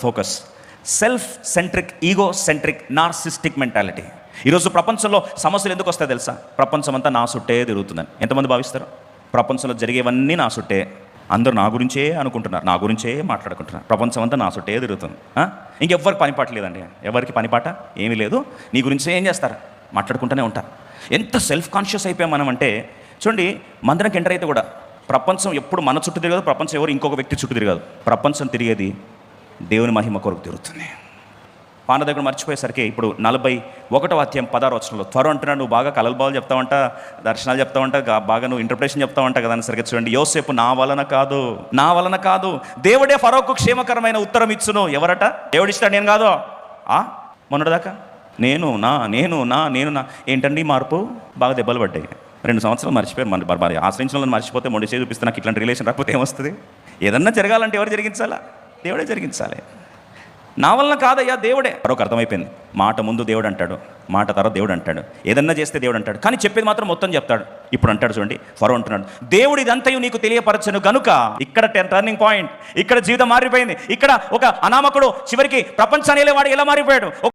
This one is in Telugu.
Focus self centric, ego centric, narcissistic mentality. ఈరోజు ప్రపంచంలో సమస్యలు ఎందుకు వస్తాయి తెలుసా? ప్రపంచం అంతా నా చుట్టే తిరుగుతుందని ఎంతమంది భావిస్తారు? ప్రపంచంలో జరిగేవన్నీ నా చుట్టే, అందరూ నా గురించే అనుకుంటున్నారు, నా గురించే మాట్లాడుకుంటున్నారు, ప్రపంచం అంతా నా చుట్టే తిరుగుతుంది. ఇంకెవ్వరికి పనిపాట లేదండి, ఎవరికి పనిపాట ఏమీ లేదు. నీ గురించే ఏం చేస్తారు? మాట్లాడుకుంటూనే ఉంటారు. ఎంత సెల్ఫ్ కాన్షియస్ అయిపోయాం మనం అంటే, చూడండి, మందిరంకి ఎంటర్ అయితే కూడా ప్రపంచం ఎప్పుడు మన చుట్టూ తిరగదు, ప్రపంచం ఎవరు ఇంకొక వ్యక్తి చుట్టూ తిరగదు. ప్రపంచం తిరిగేది దేవుని మహిమ కొరకు తిరుగుతుంది. పాన దగ్గర మర్చిపోయేసరికి ఇప్పుడు 41వ అధ్యాయం 16వ వచనంలో త్వర అంటున్నాడు, నువ్వు బాగా కలలబాలు చెప్తావంట, దర్శనాలు చెప్తావంట, బాగా నువ్వు ఇంటర్ప్రిటేషన్ చెప్తావంట కదా అని సరిగ్గా చూడండి. యోసేపు నా వలన కాదు దేవుడే ఫరోకు క్షేమకరమైన ఉత్తరం ఇచ్చును. ఎవరట? దేవుడు ఇస్తాడు, నేను కాదు. మొన్నటిదాకా నేను నా ఏంటండి మార్పు? బాగా దెబ్బలు పడ్డాయి. 2 సంవత్సరాలు మర్చిపోయారు. మరి ఆశ్రయించిన వాళ్ళని మర్చిపోతే మొండి చేసి చూపిస్తే నాకు ఇట్లాంటి రిలేషన్ రాకపోతే ఏమొస్తుంది? ఏదన్నా జరగాలంటే ఎవరు జరిగించాలా? దేవుడే జరిగించాలి. నా వలన కాదయ్యా, దేవుడే. మరొక అర్థమైపోయింది. మాట ముందు దేవుడు అంటాడు, మాట తర్వాత దేవుడు అంటాడు, ఏదన్నా చేస్తే దేవుడు అంటాడు, కానీ చెప్పేది మాత్రం మొత్తం చెప్తాడు. ఇప్పుడు అంటాడు చూడండి, ఫరో అంటున్నాడు, దేవుడు ఇదంతయు నీకు తెలియపరచను గనుక. ఇక్కడ టర్నింగ్ పాయింట్, ఇక్కడ జీవితం మారిపోయింది. ఇక్కడ ఒక అనామకుడు చివరికి ప్రపంచాన్ని వాడు ఎలా మారిపోయాడు?